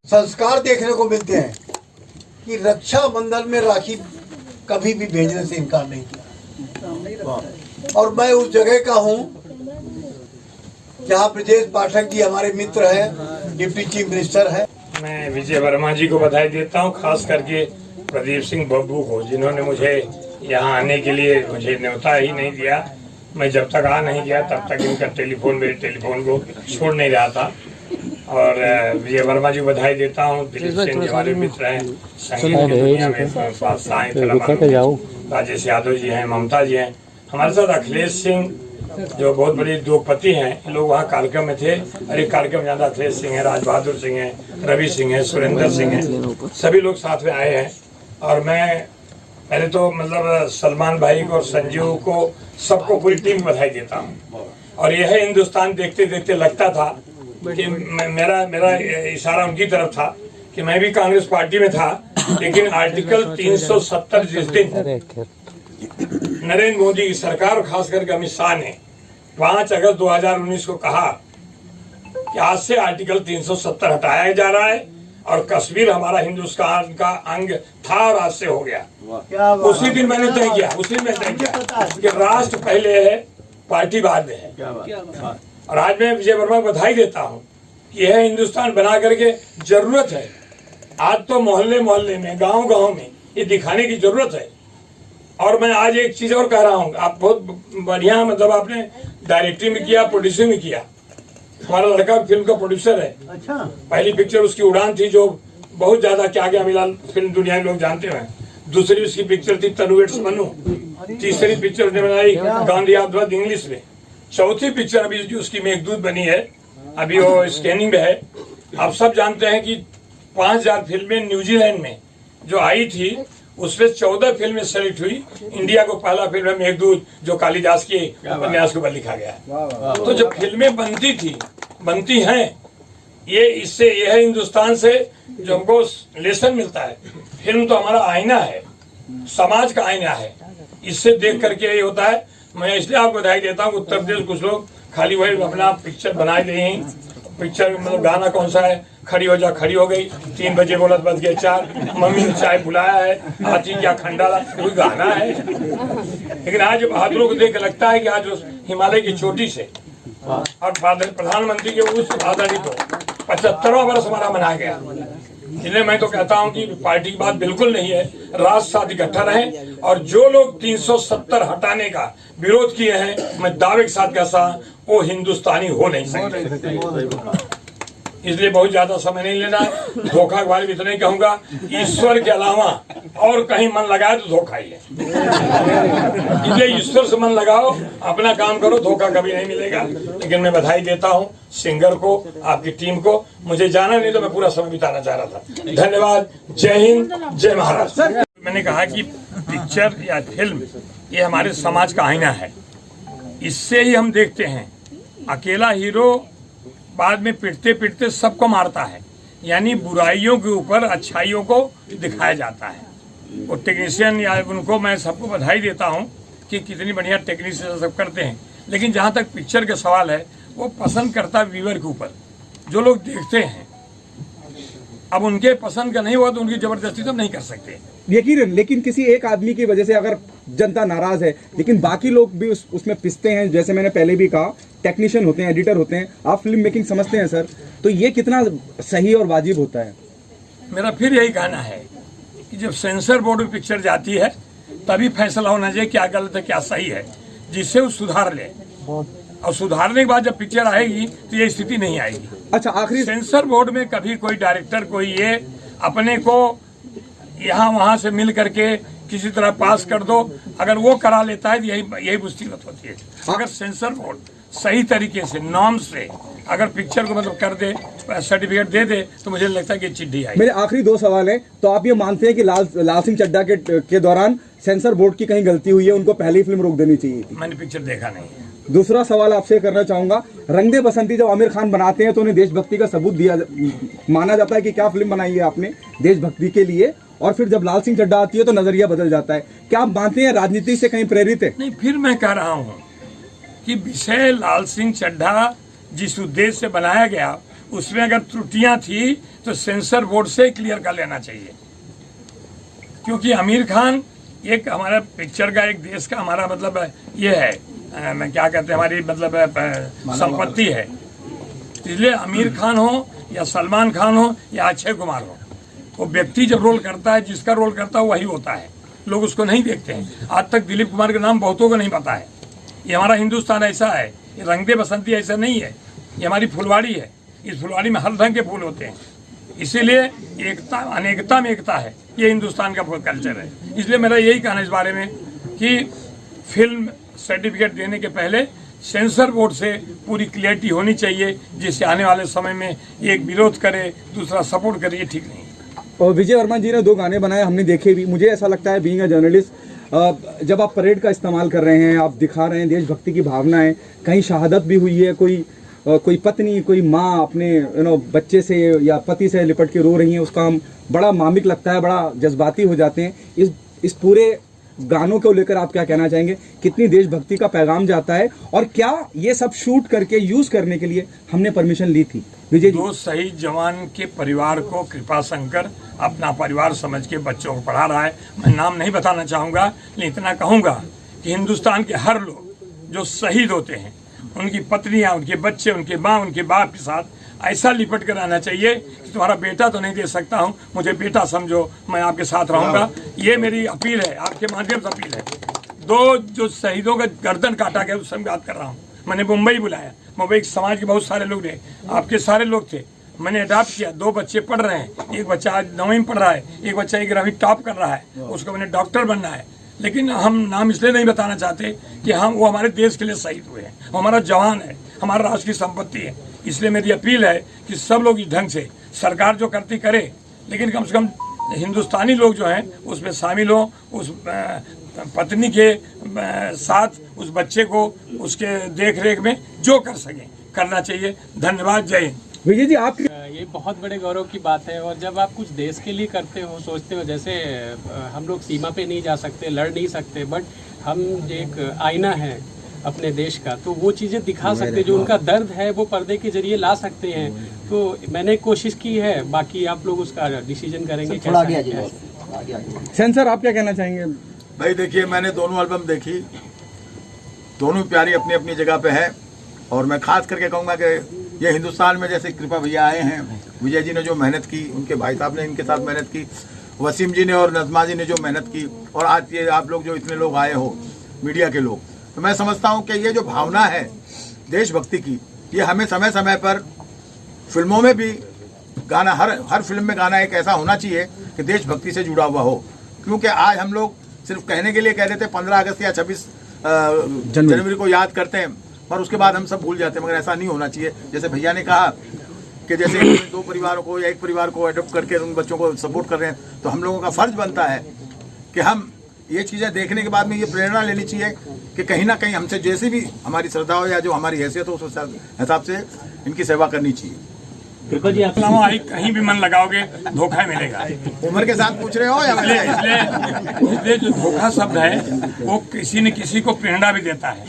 संस्कार देखने को मिलते हैं कि रक्षाबंधन में राखी कभी भी भेजने से इनकार नहीं किया। और मैं उस जगह का हूं जहां ब्रजेश पाठक जी हमारे मित्र हैं, डिप्टी चीफ मिनिस्टर है। मैं विजय वर्मा जी को बधाई देता हूं, खास करके प्रदीप सिंह बब्बू को, जिन्होंने मुझे यहाँ आने के लिए मुझे न्योता ही नहीं दिया। मैं जब तक आ नहीं गया तब तक इनका टेलीफोन मेरे टेलीफोन को छोड़ नहीं रहा था। और विजय वर्मा जी को बधाई देता हूँ। दिलीप सिंह जी हमारे मित्र हैं, संगीत की दुनिया में राजेश यादव जी हैं, ममता जी हैं, हमारे साथ अखिलेश सिंह जो बहुत बड़े उद्योगपति हैं, लोग वहाँ कार्यक्रम में थे। और एक कार्यक्रम ज्यादा अखिलेश सिंह है, राज बहादुर सिंह है, रवि सिंह है, सुरेंद्र सिंह है, सभी लोग साथ में आए हैं। और मैं पहले तो मतलब सलमान भाई को और संजीव को, सबको, पूरी टीम को बधाई देता हूँ। और यह हिंदुस्तान देखते देखते लगता था कि मेरा इशारा उनकी तरफ था कि मैं भी कांग्रेस पार्टी में था, लेकिन आर्टिकल 370 जिस दिन नरेंद्र मोदी की सरकार और खास करके अमित शाह ने 5 अगस्त 2019 को कहा कि आज से आर्टिकल 370 हटाया जा रहा है और कश्मीर हमारा हिंदुस्तान का अंग था और आज से हो गया। उसी दिन मैंने तय किया, कि राष्ट्र पहले है, पार्टी बाद में है। और आज मैं विजय वर्मा को बधाई देता हूँ कि यह हिंदुस्तान बना करके जरूरत है। आज तो मोहल्ले मोहल्ले में, गांव गांव में ये दिखाने की जरूरत है। और मैं आज एक चीज और कह रहा हूँ, आप बहुत बढ़िया, मतलब आपने डायरेक्टिंग में किया, प्रोड्यूसिंग में किया। हमारा लड़का फिल्म का प्रोड्यूसर है। अच्छा। पहली पिक्चर उसकी उड़ान थी, जो बहुत ज्यादा क्या क्या मिला, फिल्म दुनिया में लोग जानते हैं। दूसरी उसकी पिक्चर थी तनुवेट्स मनु। तीसरी पिक्चर उसने बनाई गांधी आदवाद इंग्लिश में। चौथी पिक्चर अभी जो उसकी मेघदूत बनी है, अभी वो स्कैनिंग में है। आप सब जानते हैं कि 5000 फिल्में न्यूजीलैंड में जो आई थी, उसमें 14 फिल्में सेलेक्ट हुई। इंडिया को पहला फिल्म है मेघदूत, जो कालिदास के उपन्यास के ऊपर लिखा गया है। तो जब फिल्में बनती हैं, ये इससे, यह हिंदुस्तान से जो हमको लेसन मिलता है। फिल्म तो हमारा आईना है, समाज का आईना है। इससे देख करके यही होता है। मैं इसलिए आपको बधाई देता हूँ। उत्तर प्रदेश कुछ लोग खाली वही अपना पिक्चर बनाए रहे हैं। पिक्चर मतलब गाना कौन सा है, खड़ी हो जा, खड़ी हो गई, 3 बजे बोला तो बज गए 4, मम्मी ने चाय बुलाया है, हाथी क्या खंडाला, कोई गाना है। लेकिन आज बहादुरों को देख लगता है कि आज उस हिमालय की चोटी से और प्रधानमंत्री के उस आदरणीय को 75वां वर्ष हमारा मनाया गया। इसलिए मैं तो कहता हूं कि पार्टी की बात बिल्कुल नहीं है, राष्ट्र साथ इकट्ठा रहे। और जो लोग 370 हटाने का विरोध किए हैं, मैं दावे के साथ कहता हूं वो हिंदुस्तानी हो नहीं सकते। इसलिए बहुत ज्यादा समय नहीं लेना है। धोखा के बारे में इतना ही कहूंगा, ईश्वर के अलावा और कहीं मन लगाए तो धोखा ही है। इसलिए ईश्वर से मन लगाओ, अपना काम करो, धोखा कभी नहीं मिलेगा। लेकिन मैं बधाई देता हूं सिंगर को, आपकी टीम को। मुझे जाना नहीं तो मैं पूरा समय बिताना चाह रहा था। धन्यवाद। जय हिंद, जय महाराष्ट्र। मैंने कहा कि पिक्चर या फिल्म ये हमारे समाज का आईना है। इससे ही हम देखते हैं, अकेला हीरो बाद में पिटते पिटते सबको मारता है। यानी बुराइयों के ऊपर अच्छाइयों को दिखाया जाता है। वो टेक्नीशियन या उनको मैं सबको बधाई देता हूँ कि कितनी बढ़िया टेक्नीशियन सब करते हैं। लेकिन जहाँ तक पिक्चर का सवाल है, वो पसंद करता व्यूअर के ऊपर, जो लोग देखते हैं। अब उनके पसंद का नहीं हुआ तो उनकी जबरदस्ती तो नहीं कर सकते। यकीनन, लेकिन किसी एक आदमी की वजह से अगर जनता नाराज है, लेकिन बाकी लोग भी उसमें पिसते हैं। जैसे मैंने पहले भी कहा, टेक्नीशियन होते हैं, एडिटर होते हैं, आप फिल्म मेकिंग समझते हैं सर, तो ये कितना सही और वाजिब होता है? मेरा फिर यही कहना है कि जब सेंसर बोर्ड में पिक्चर जाती है, तभी फैसला होना चाहिए क्या गलत है क्या सही है, जिससे वो सुधार ले। और सुधारने के बाद जब पिक्चर आएगी तो ये स्थिति नहीं आएगी। अच्छा, आखिरी, सेंसर बोर्ड में कभी कोई डायरेक्टर, कोई ये अपने को यहाँ वहाँ से मिल करके किसी तरह पास कर दो, अगर वो करा लेता है तो यही मुसीबत होती है। अगर सेंसर बोर्ड सही तरीके से, नॉर्म से अगर पिक्चर को मतलब कर दे, सर्टिफिकेट दे दे, तो मुझे लगता है कि चिट्ठी आएगी। मेरे आखिरी 2 सवाल हैं। तो आप ये मानते हैं कि लाल सिंह चड्ढा के दौरान सेंसर बोर्ड की कहीं गलती हुई है, उनको पहले ही फिल्म रोक देनी चाहिए थी? मैंने पिक्चर देखा नहीं है। दूसरा सवाल आपसे करना चाहूंगा, रंग दे बसंती जब आमिर खान बनाते हैं तो उन्हें देशभक्ति का सबूत माना जाता है कि क्या फिल्म बनाई है आपने देशभक्ति के लिए, और फिर जब लाल सिंह चड्ढा आती है तो नजरिया बदल जाता है। क्या आप मानते हैं राजनीति से कहीं प्रेरित है? नहीं, फिर मैं कह रहा हूँ कि विषय लाल सिंह चड्ढा जिस उद्देश्य से बनाया गया, उसमें अगर त्रुटियां थी तो सेंसर बोर्ड से क्लियर कर लेना चाहिए, क्योंकि आमिर खान एक हमारा पिक्चर का, एक देश का हमारा मतलब ये है, मैं क्या कहते हैं, हमारी मतलब संपत्ति है। इसलिए आमिर खान हो या सलमान खान हो या अक्षय कुमार हो, वो व्यक्ति जब रोल करता है, जिसका रोल करता है वही होता है, लोग उसको नहीं देखते हैं। आज तक दिलीप कुमार का नाम बहुतों को नहीं पता है। ये हमारा हिंदुस्तान ऐसा है, ये रंग दे बसंती ऐसा नहीं है, ये हमारी फुलवाड़ी है। इस फुलवाड़ी में हर ढंग के फूल होते हैं, इसीलिए एकता अनेकता में एकता है, ये हिंदुस्तान का कल्चर है। इसलिए मेरा यही कहना है इस बारे में कि फिल्म सर्टिफिकेट देने के पहले सेंसर बोर्ड से पूरी क्लियरिटी होनी चाहिए, जिससे आने वाले समय में एक विरोध करे, दूसरा सपोर्ट करे, ये ठीक नहीं है। और विजय वर्मा जी ने 2 गाने बनाए, हमने देखे भी। मुझे ऐसा लगता है, बीइंग अ जर्नलिस्ट, जब आप परेड का इस्तेमाल कर रहे हैं, आप दिखा रहे हैं देशभक्ति की भावनाएं, कहीं शहादत भी हुई है, कोई पत्नी, कोई माँ अपने बच्चे से या पति से लिपट के रो रही है, उसका हम बड़ा मार्मिक लगता है, बड़ा जज्बाती हो जाते हैं। इस पूरे गानों को लेकर आप क्या कहना चाहेंगे? कितनी देशभक्ति का पैगाम जाता है, और क्या ये सब शूट करके यूज करने के लिए हमने परमिशन ली थी? विजय जी, 2 शहीद जवान के परिवार को कृपा शंकर अपना परिवार समझ के बच्चों को पढ़ा रहा है। मैं नाम नहीं बताना चाहूँगा, लेकिन इतना कहूँगा कि हिंदुस्तान के हर लोग जो शहीद होते हैं, उनकी पत्नियाँ, उनके बच्चे, उनके माँ, उनके बाप के साथ ऐसा लिपट कर रहना चाहिए कि तुम्हारा बेटा तो नहीं दे सकता हूँ, मुझे बेटा समझो, मैं आपके साथ रहूँगा। ये मेरी अपील है, आपके माध्यम से अपील है। 2 जो शहीदों का गर्दन काटा गया, उससे बात कर रहा हूँ। मैंने मुंबई बुलाया, मुंबई समाज के बहुत सारे लोग थे, आपके सारे लोग थे। मैंने अडॉप्ट किया, 2 बच्चे पढ़ रहे हैं, एक बच्चा आज 9वीं में पढ़ रहा है, एक बच्चा 11वीं टॉप कर रहा है, उसको मैंने डॉक्टर बनना है। लेकिन हम नाम इसलिए नहीं बताना चाहते कि वो हमारे देश के लिए शहीद हुए हैं, वो हमारा जवान है, हमारा राष्ट्र की संपत्ति है। इसलिए मेरी अपील है कि सब लोग इस ढंग से, सरकार जो करती करे, लेकिन कम से कम हिंदुस्तानी लोग जो हैं उसमें शामिल हो, उस पत्नी के साथ उस बच्चे को उसके देख रेख में जो कर सकें करना चाहिए। धन्यवाद, जय हिंद। विजय जी, आप ये बहुत बड़े गौरव की बात है। और जब आप कुछ देश के लिए करते हो, सोचते हो, जैसे हम लोग सीमा पे नहीं जा सकते, लड़ नहीं सकते, बट हम एक आईना है अपने देश का, तो वो चीज़ें दिखा सकते, जो उनका दर्द है वो पर्दे के जरिए ला सकते हैं। तो मैंने कोशिश की है, बाकी आप लोग उसका डिसीजन करेंगे। सेंसर, आप क्या कहना चाहेंगे? भाई देखिए, मैंने दोनों एल्बम देखी, दोनों प्यारी अपनी अपनी जगह पे है। और मैं खास करके कहूँगा कि ये हिंदुस्तान में जैसे कृपा भैया आए हैं, विजय जी ने जो मेहनत की, उनके भाई साहब ने इनके साथ मेहनत की, वसीम जी ने और नज़मा जी ने जो मेहनत की, और आज ये आप लोग जो इतने लोग आए हो, मीडिया के लोग, तो मैं समझता हूँ कि ये जो भावना है देशभक्ति की, ये हमें समय समय पर फिल्मों में भी गाना, हर फिल्म में गाना एक ऐसा होना चाहिए कि देशभक्ति से जुड़ा हुआ हो। क्योंकि आज हम लोग सिर्फ कहने के लिए कह देते 15 अगस्त या 26 जनवरी को याद करते हैं, पर उसके बाद हम सब भूल जाते हैं। मगर ऐसा नहीं होना चाहिए। जैसे भैया ने कहा कि जैसे 2 परिवारों को या 1 परिवार को अडॉप्ट करके उन बच्चों को सपोर्ट कर रहे हैं, तो हम लोगों का फर्ज बनता है कि हम ये चीज़ें देखने के बाद में ये प्रेरणा लेनी चाहिए कि कहीं ना कहीं हमसे जैसी भी हमारी श्रद्धा हो या जो हमारी हैसियत हो, उस हिसाब से इनकी सेवा करनी चाहिए। कृपा जी, आप कहीं भी मन लगाओगे धोखा मिलेगा। उम्र के साथ पूछ रहे हो या इसलिए जो धोखा शब्द है वो किसी न किसी को प्रेरणा भी देता है।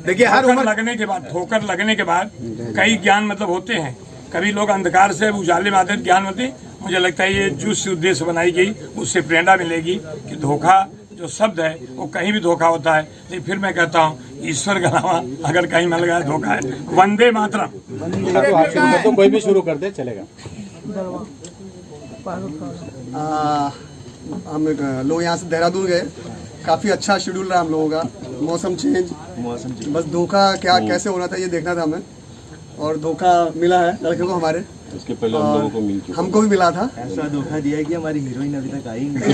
देखिए, हर उम्र ठोकर लगने के बाद कई ज्ञान मतलब होते हैं। कभी लोग अंधकार से उजाले में आते ज्ञान होते। मुझे लगता है ये जिस उद्देश्य बनाई गई उससे प्रेरणा मिलेगी कि धोखा जो शब्द है वो कहीं भी धोखा होता है। लेकिन फिर मैं कहता हूँ ईश्वर का नाम अगर कहीं मिल गया धोखा है। वंदे मातरम। तो कोई भी शुरू कर दे, चलेगा। हम लोग यहाँ से देहरादून गए, काफ़ी अच्छा शेड्यूल रहा हम लोगों का। मौसम चेंज, बस धोखा क्या कैसे होना था ये देखना था हमें, और धोखा मिला है लड़के को हमारे। उसके पहले हम लोगों को मिल चुका, हमको भी मिला था। ऐसा धोखा दिया है कि हमारी हीरोइन अभी तक आई नहीं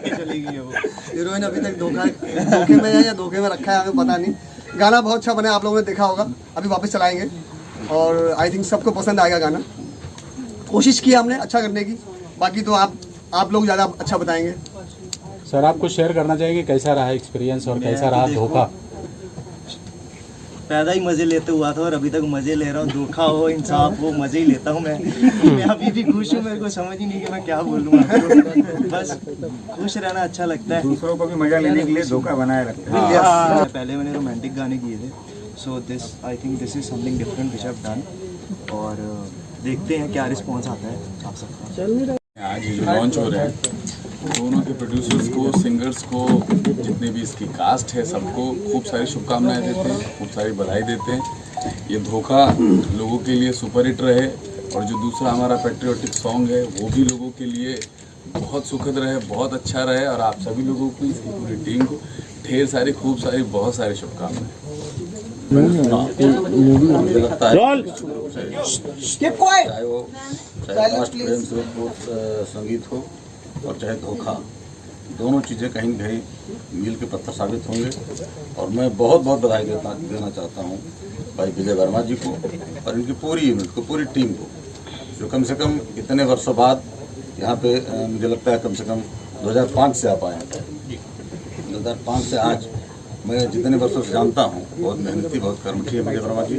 चली गई है वो। हीरोइन अभी तक धोखे में है या धोखे में रखा है हमें पता नहीं। गाना बहुत अच्छा बना, आप लोगों ने देखा होगा, अभी वापस चलाएंगे और आई थिंक सबको पसंद आएगा गाना। कोशिश की हमने अच्छा करने की, बाकी तो आप लोग ज़्यादा अच्छा बताएंगे। सर, आप कुछ शेयर करना चाहेंगे, कैसा रहा एक्सपीरियंस और कैसा रहा धोखा? पैदा ही मजे लेते हुआ था और अभी तक मजे ले रहा हूँ। धोखा हो, इंसाफ हो, मजे ही लेता हूँ मैं अभी भी खुश हूँ। मेरे को समझ ही नहीं कि मैं क्या बोलूँ आपको। बस खुश रहना अच्छा लगता है। दूसरों को भी मजा लेने के लिए धोखा बनाए रखते हैं। पहले मैंने रोमांटिक गाने किए थे, so this I think this is something different which have done, और देखते हैं क्या रिस्पॉन्स आता है आप सबका। आज ये जो लॉन्च हो रहे हैं, दोनों के प्रोड्यूसर्स को, सिंगर्स को, जितने भी इसकी कास्ट है, सबको खूब सारी शुभकामनाएं देते हैं, खूब सारी बधाई देते हैं। ये धोखा लोगों के लिए सुपर हिट रहे, और जो दूसरा हमारा पेट्रियोटिक सॉन्ग है वो भी लोगों के लिए बहुत सुखद रहे, बहुत अच्छा रहे, और आप सभी लोगों को, इसकी पूरी टीम को ढेर सारी, खूब सारी, बहुत सारी शुभकामनाएं। मुझे लगता है चाहे वो राष्ट्र प्रेम से संगीत हो और चाहे धोखा, दोनों चीज़ें कहीं न कहीं मील के पत्थर साबित होंगे। और मैं बहुत बहुत बधाई देना चाहता हूँ भाई विजय वर्मा जी को और इनकी पूरी यूनिट को, पूरी टीम को, जो कम से कम इतने वर्षों बाद यहाँ पे, मुझे लगता है कम से कम 2005 से आप आए हैं। 2005 से आज मैं जितने वर्षों से जानता हूँ, बहुत मेहनती, बहुत कर्मठी है विजय वर्मा जी,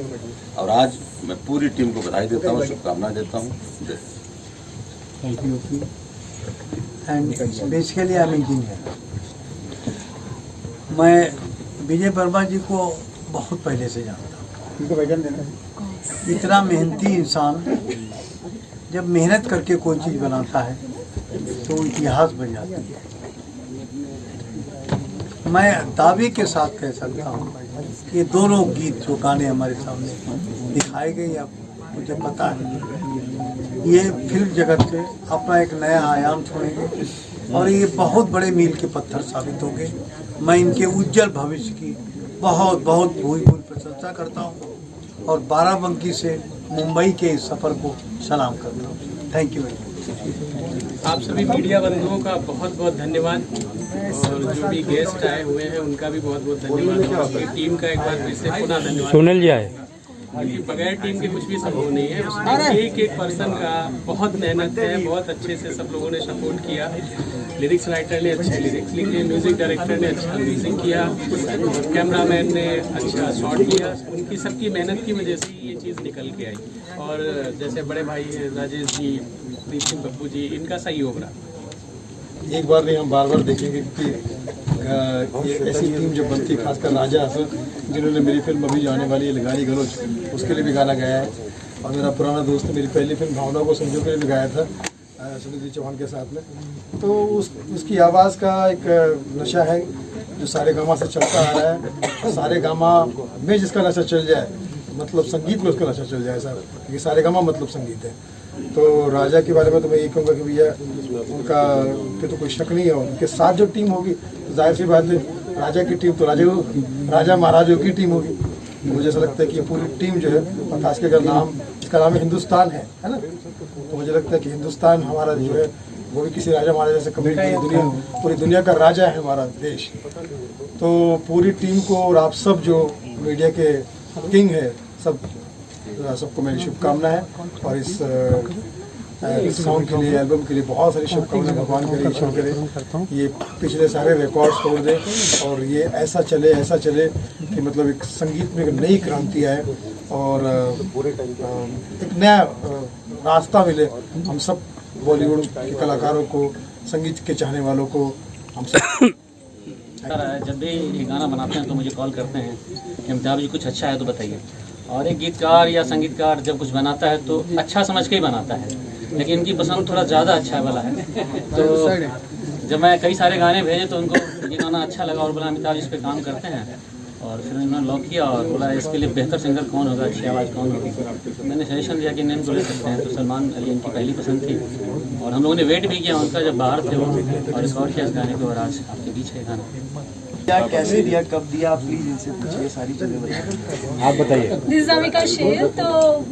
और आज मैं पूरी टीम को बधाई देता हूँ, शुभकामनाएं देता हूँ। जय। And basically I am engineer. मैं विजय वर्मा जी को बहुत पहले से जानता हूँ। इतना मेहनती इंसान जब मेहनत करके कोई चीज़ बनाता है तो इतिहास बन जाती है। मैं दावे के साथ कह सकता हूँ कि दोनों गीत जो गाने हमारे सामने दिखाए गए, अब मुझे पता है ये फिल्म जगत से अपना एक नया आयाम छोड़ेंगे और ये बहुत बड़े मील के पत्थर साबित होंगे। मैं इनके उज्जवल भविष्य की बहुत बहुत भूल प्रशंसा करता हूँ और बाराबंकी से मुंबई के इस सफ़र को सलाम करता हूँ। Thank you very much. आप सभी मीडिया बंधुओं का बहुत बहुत धन्यवाद, और जो भी गेस्ट आए हुए हैं उनका भी बहुत बहुत धन्यवाद, और टीम का एक बार फिर से पुनः धन्यवाद। सोनल जी आए, क्योंकि बगैर टीम के कुछ भी संभव नहीं है। उसमें एक एक पर्सन का बहुत मेहनत है, बहुत अच्छे से सब लोगों ने सपोर्ट किया। लिरिक्स राइटर ने अच्छे लिरिक्स लिखे, म्यूजिक डायरेक्टर ने अच्छा म्यूजिक किया, कैमरामैन ने अच्छा शॉट किया। उनकी सबकी मेहनत की वजह से ये चीज़ निकल के आई। और जैसे बड़े भाई हैं राजेश जी, प्रीत सिंह बब्बू जी, इनका सहयोग रहा। एक बार नहीं, हम बार बार देखेंगे कि ये ऐसी टीम जो बनती है, खासकर राजा असर जिन्होंने मेरी फिल्म अभी जाने वाली है गाली गलोच, उसके लिए भी गाना गाया है। और मेरा पुराना दोस्त मेरी पहली फिल्म भावना को समझो के लिए भी गाया था सुनील चौहान के साथ में। तो उसकी आवाज़ का एक नशा है जो सारे गामा से चलता आ रहा है। सारे गामा में जिसका नशा चल जाए, मतलब संगीत में उसका नशा चल जाए सर, क्योंकि सारे गामा मतलब संगीत है। तो राजा के बारे में तो मैं ये कहूँगा कि भैया उनका पे तो कोई शक नहीं है। उनके साथ जो टीम होगी तो जाहिर सी बात है, राजा की टीम तो राजा महाराजों की टीम होगी। मुझे ऐसा लगता है कि ये पूरी टीम जो है, और खास कर इसका नाम हिंदुस्तान है ना, तो मुझे लगता है कि हिंदुस्तान हमारा जो है वो भी किसी राजा महाराजा से कभी नहीं, पूरी दुनिया का राजा है हमारा देश। तो पूरी टीम को और आप सब जो मीडिया के किंग है, सबको मेरी शुभकामनाएं है। और इस सॉन्ग के लिए, एल्बम के लिए बहुत सारी शुभकामनाएं। भगवान करे, ईश्वर करे ये पिछले सारे रिकॉर्ड्स तोड़ दे और ये ऐसा चले कि मतलब एक संगीत में एक नई क्रांति आए और एक नया रास्ता मिले हम सब बॉलीवुड के कलाकारों को, संगीत के चाहने वालों को, हम सब। जब भी ये गाना बनाते हैं तो मुझे कॉल करते हैं कि अमिताभ जी कुछ अच्छा है तो बताइए। और एक गीतकार या संगीतकार जब कुछ बनाता है तो अच्छा समझ के ही बनाता है, लेकिन इनकी पसंद थोड़ा ज़्यादा अच्छा वाला है। तो जब मैं कई सारे गाने भेजे तो उनको ये गाना अच्छा लगा और बोला अमिताभ इस पर काम करते हैं। और फिर उन्होंने लॉक किया और बोला इसके लिए बेहतर सिंगर कौन होगा, अच्छी आवाज़ कौन होगी। तो मैंने सजेशन दिया कि नेम को ले सकते हैं, तो सलमान अली इनकी पहली पसंद थी। और हम लोगों ने वेट भी किया उनका, जब बाहर थे वो, और रिकॉर्ड किया इस गाने को, और आज आपके बीच है गाना। क्या, कैसे दिया, कब दिया, आप प्लीज इनसे पूछिए, सारी चीज़ें बताइए। आप बताइए। दिस अमिका शेर। तो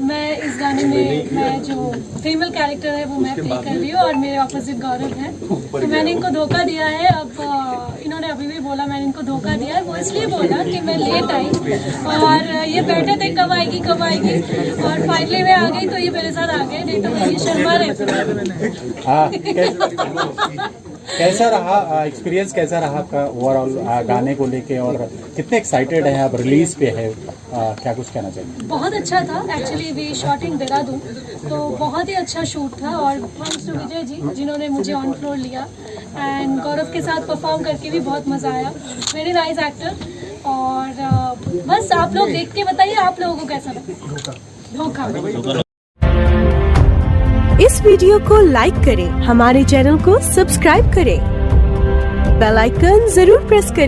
मैं इस गाने में मैं जो फीमेल कैरेक्टर है वो मैं प्ले कर रही हूँ और मेरे ऑपोजिट गौरव है। तो मैंने इनको धोखा दिया है। अब इन्होंने अभी भी बोला मैंने इनको धोखा दिया है, वो इसलिए बोला कि मैं लेट आई और ये बैठे थे कब आएगी और फाइनली मैं आ गई तो ये मेरे साथ आ गए, नहीं तो मैं ये शर्मा रहती। कैसा रहा एक्सपीरियंस, कैसा रहा आपका ओवरऑल गाने को लेके, और कितने एक्साइटेड हैं आप, रिलीज पे है, क्या कुछ कहना चाहिए? बहुत अच्छा था एक्चुअली। वी शॉटिंग देहरादून, तो बहुत ही अच्छा शूट था और थैंक्स टू विजय जी जिन्होंने मुझे ऑन फ्लोर लिया एंड गौरव के साथ परफॉर्म करके भी बहुत मज़ा आया। Very nice actor. और बस आप लोग देख के बताइए आप लोगों को कैसा लगा। धोखा। इस वीडियो को लाइक करें, हमारे चैनल को सब्सक्राइब करें, बेल आइकन जरूर प्रेस करें।